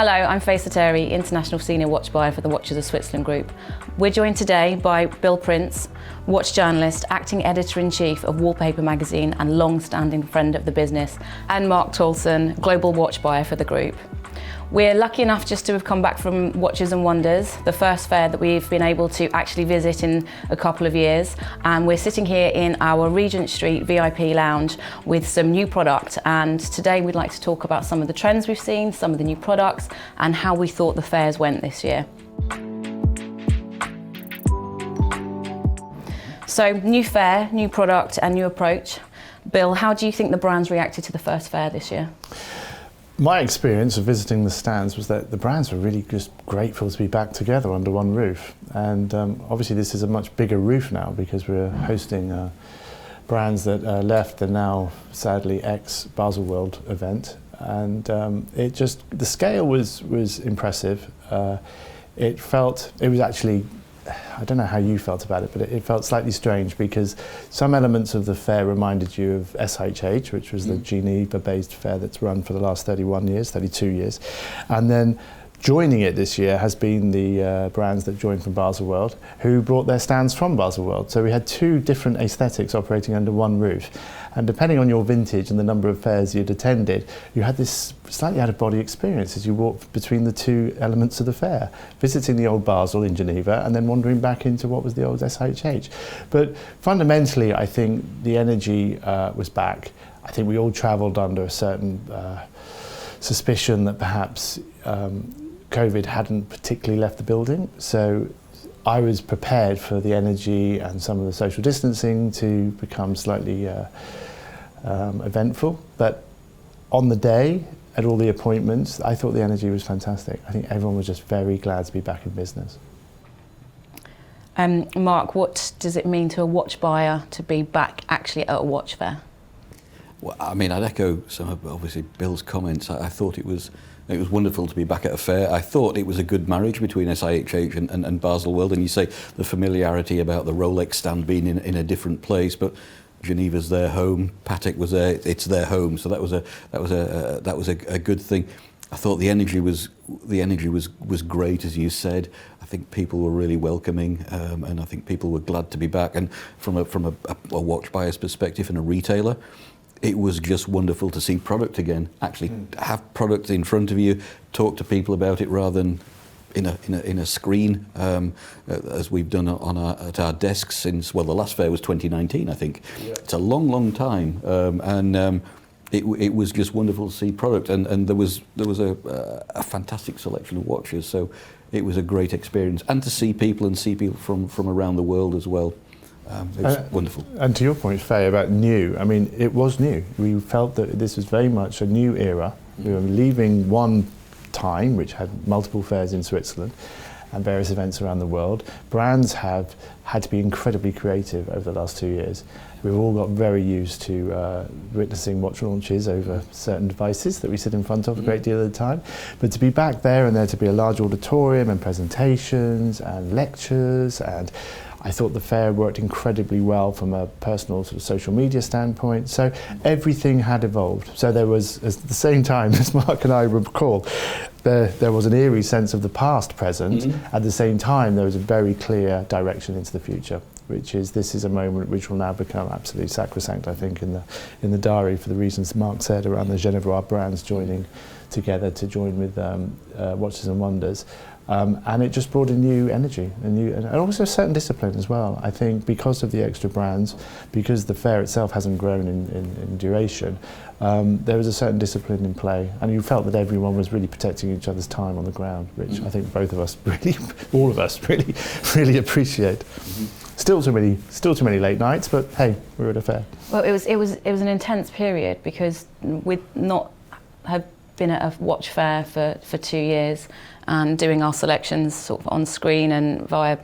Hello, I'm Faye Soteri, International Senior Watch Buyer for the Watches of Switzerland Group. We're joined today by Bill Prince, watch journalist, acting editor-in-chief of Wallpaper magazine and long-standing friend of the business, and Mark Toulson, global watch buyer for the group. We're lucky enough just to have come back from Watches and Wonders, the first fair that we've been able to actually visit in a couple of years. And we're sitting here in our Regent Street VIP lounge with some new product. And today we'd like to talk about some of the trends we've seen, some of the new products, and how we thought the fairs went this year. So, new fair, new product, and new approach. Bill, how do you think the brands reacted to the first fair this year? My experience of visiting the stands was that the brands were really just grateful to be back together under one roof. And obviously this is a much bigger roof now because we're hosting brands that left the now sadly ex-Baselworld event. And the scale was impressive. It was actually, I don't know how you felt about it, but it felt slightly strange because some elements of the fair reminded you of SHH, which was the Geneva-based fair that's run for the last 32 years. And then joining it this year has been the brands that joined from Baselworld, who brought their stands from Baselworld. So we had two different aesthetics operating under one roof. And depending on your vintage and the number of fairs you'd attended, you had this slightly out-of-body experience as you walked between the two elements of the fair, visiting the old Basel in Geneva and then wandering back into what was the old SHH. But fundamentally, I think the energy was back. I think we all travelled under a certain suspicion that perhaps COVID hadn't particularly left the building. So I was prepared for the energy and some of the social distancing to become slightly eventful. But on the day, at all the appointments, I thought the energy was fantastic. I think everyone was just very glad to be back in business. Mark, what does it mean to a watch buyer to be back actually at a watch fair? Well, I mean, I'd echo some of obviously Bill's comments. I thought it was wonderful to be back at a fair. I thought it was a good marriage between SIHH and Baselworld. And you say the familiarity about the Rolex stand being in a different place, but Geneva's their home. Patek was there; it's their home. So that was a good thing. I thought the energy was great, as you said. I think people were really welcoming, and I think people were glad to be back. And from a watch buyer's perspective and a retailer, it was just wonderful to see product again. Actually, have product in front of you, talk to people about it rather than in a screen, as we've done at our desks since, well, the last fair was 2019, I think. Yeah. It's a long time, and it was just wonderful to see product, and there was a fantastic selection of watches. So it was a great experience, and to see people from around the world as well. It was wonderful. And to your point, Faye, about new, I mean, it was new. We felt that this was very much a new era. We were leaving one time, which had multiple fairs in Switzerland and various events around the world. Brands have had to be incredibly creative over the last 2 years. We've all got very used to witnessing watch launches over certain devices that we sit in front of a great deal of the time. But to be back there and there to be a large auditorium and presentations and lectures, and I thought the fair worked incredibly well from a personal sort of social media standpoint. So everything had evolved. So there was, at the same time, as Mark and I recall, there was an eerie sense of the past present. At the same time, there was a very clear direction into the future, which is this is a moment which will now become absolutely sacrosanct, I think, in the diary for the reasons Mark said around the Genevois brands joining together to join with Watches and Wonders. And it just brought a new energy, and also a certain discipline as well. I think because of the extra brands, because the fair itself hasn't grown in duration, there was a certain discipline in play, and you felt that everyone was really protecting each other's time on the ground, which I think both of us really, all of us really appreciate. Still too many late nights, but hey, we're at a fair. Well, it was an intense period because we'd not have been at a watch fair for 2 years and doing our selections sort of on screen and via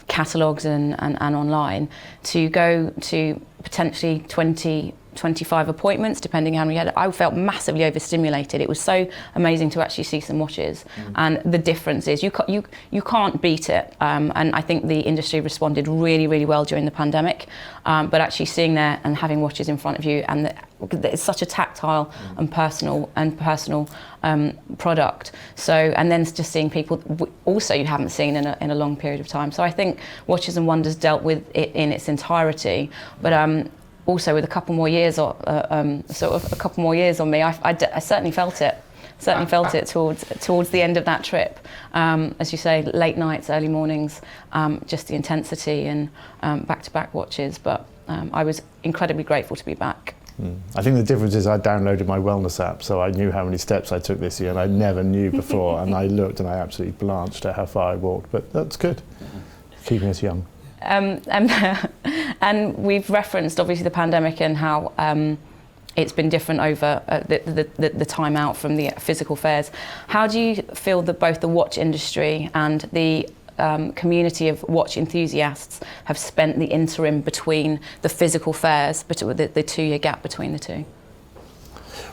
catalogues and online, to go to potentially 20 25 appointments, depending how many you had. I felt massively overstimulated. It was so amazing to actually see some watches, and the difference is you can't beat it. And I think the industry responded really, really well during the pandemic. But actually seeing there and having watches in front of you, and it's such a tactile and personal product. So, and then just seeing people also you haven't seen in a long period of time. So I think Watches and Wonders dealt with it in its entirety, but also with a couple more years, or sort of a couple more years on me, I certainly felt it. Certainly felt it towards the end of that trip. As you say, late nights, early mornings, just the intensity and back-to-back watches. But I was incredibly grateful to be back. I think the difference is I downloaded my wellness app, so I knew how many steps I took this year, and I never knew before. And I looked, and I absolutely blanched at how far I walked. But that's good, keeping us young. And we've referenced obviously the pandemic and how it's been different over the time out from the physical fairs. How do you feel that both the watch industry and the community of watch enthusiasts have spent the interim between the physical fairs, the 2-year gap between the two?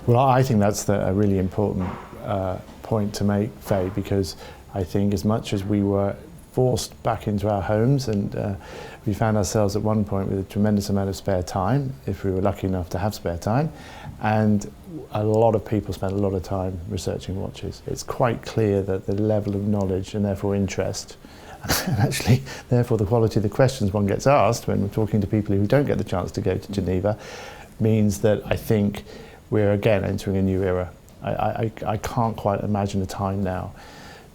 Well, I think that's a really important point to make, Faye, because I think as much as we were forced back into our homes, and we found ourselves at one point with a tremendous amount of spare time, if we were lucky enough to have spare time, and a lot of people spent a lot of time researching watches. It's quite clear that the level of knowledge and therefore interest, and actually therefore the quality of the questions one gets asked when we're talking to people who don't get the chance to go to Geneva, means that I think we're again entering a new era. I can't quite imagine a time now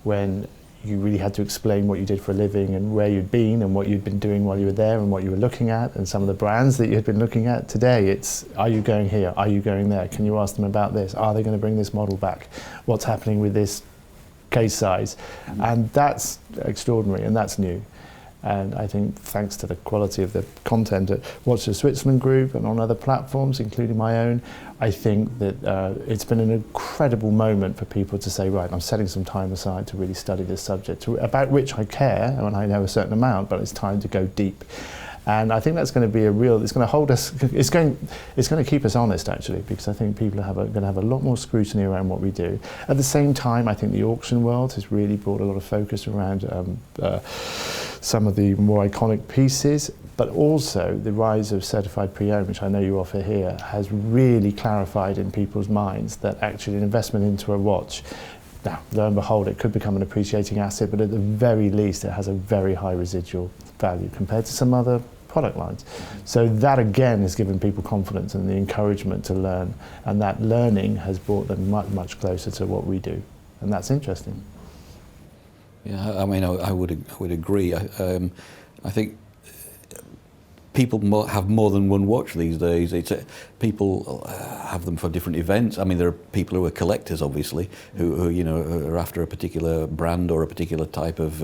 when you really had to explain what you did for a living and where you'd been and what you'd been doing while you were there and what you were looking at and some of the brands that you had been looking at. Today it's, are you going here? Are you going there? Can you ask them about this? Are they going to bring this model back? What's happening with this case size? And that's extraordinary, and that's new. And I think thanks to the quality of the content at Watches of Switzerland Group and on other platforms, including my own, I think that it's been an incredible moment for people to say, right, I'm setting some time aside to really study this subject, about which I care, and I know a certain amount, but it's time to go deep. And I think that's going to be it's going to hold us, it's going to keep us honest, actually, because I think people are going to have a lot more scrutiny around what we do. At the same time, I think the auction world has really brought a lot of focus around some of the more iconic pieces, but also the rise of certified pre-owned, which I know you offer here, has really clarified in people's minds that actually an investment into a watch, now, lo and behold, it could become an appreciating asset, but at the very least, it has a very high residual value compared to some other product lines. So that again has given people confidence and the encouragement to learn, and that learning has brought them much, much closer to what we do, and that's interesting. Yeah, I mean, I would agree. I think people have more than one watch these days. People have them for different events. I mean, there are people who are collectors, obviously, who you know are after a particular brand or a particular type of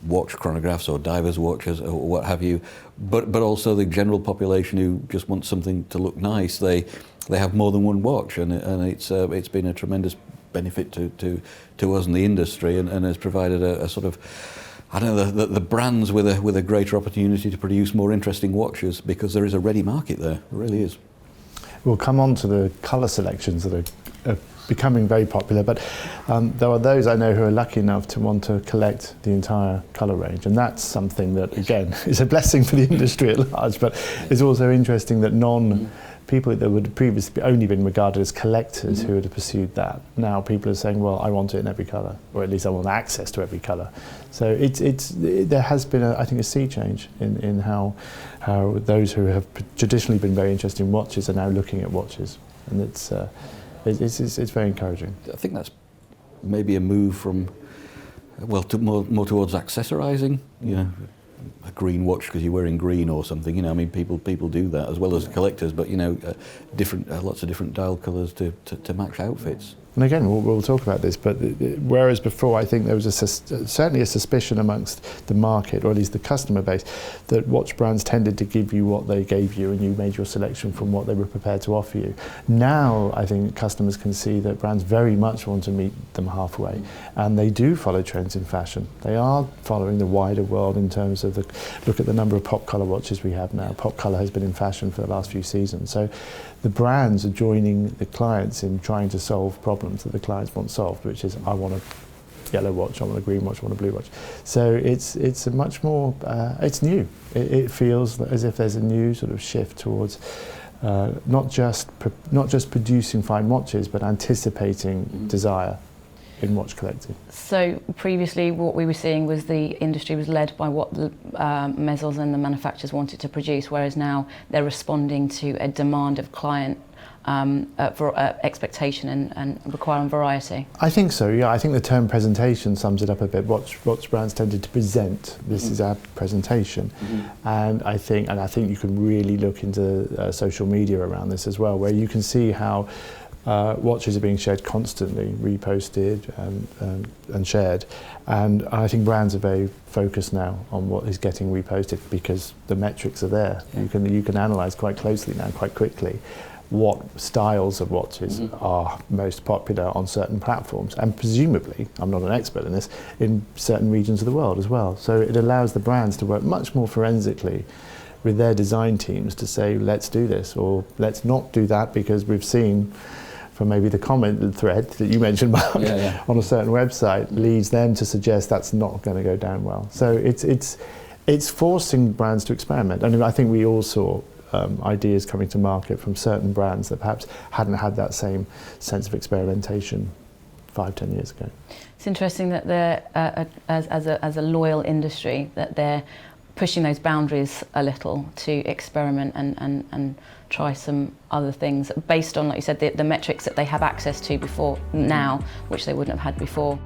watch, chronographs or divers watches or what have you. But also the general population who just want something to look nice. They have more than one watch, and it's been a tremendous benefit to us in the industry, and has provided a sort of, I don't know, the brands with a greater opportunity to produce more interesting watches, because there is a ready market there. It really is. We'll come on to the colour selections that are becoming very popular, but there are those I know who are lucky enough to want to collect the entire colour range, and that's something that, again, is a blessing for the industry at large, but it's also interesting that people that would have previously only been regarded as collectors who would have pursued that. Now people are saying, well, I want it in every colour, or at least I want access to every colour. So there has been, I think, a sea change in how those who have traditionally been very interested in watches are now looking at watches, and it's very encouraging. I think that's maybe a move from, well, to more towards accessorising, you know, a green watch because you're wearing green or something, you know. I mean, people do that as well as collectors, but you know, lots of different dial colours to match outfits. And again, we'll talk about this, but whereas before I think there was certainly a suspicion amongst the market, or at least the customer base, that watch brands tended to give you what they gave you and you made your selection from what they were prepared to offer you. Now I think customers can see that brands very much want to meet them halfway, and they do follow trends in fashion. They are following the wider world in terms of look at the number of pop colour watches we have now. Pop colour has been in fashion for the last few seasons. So the brands are joining the clients in trying to solve problems that the clients want solved, which is, I want a yellow watch, I want a green watch, I want a blue watch. So it's a much more, it's new. It feels as if there's a new sort of shift towards not just producing fine watches, but anticipating desire in watch collecting. So previously what we were seeing was the industry was led by what the maisons and the manufacturers wanted to produce, whereas now they're responding to a demand of client for expectation and requiring variety. I think so, yeah. I think the term presentation sums it up a bit. Watch brands tended to present, this is our presentation. And I think you can really look into social media around this as well, where you can see how watches are being shared constantly, reposted and shared, and I think brands are very focused now on what is getting reposted because the metrics are there. You can analyse quite closely now, quite quickly, what styles of watches are most popular on certain platforms, and presumably, I'm not an expert in this, in certain regions of the world as well. So it allows the brands to work much more forensically with their design teams to say, let's do this, or let's not do that, because we've seen from maybe the comment thread that you mentioned, Mark, on a certain website, leads them to suggest that's not going to go down well. So it's forcing brands to experiment. And I think we all saw ideas coming to market from certain brands that perhaps hadn't had that same sense of experimentation 5-10 years ago. It's interesting that they're, as a loyal industry, that they're pushing those boundaries a little to experiment and try some other things based on, like you said, the metrics that they have access to before now, which they wouldn't have had before.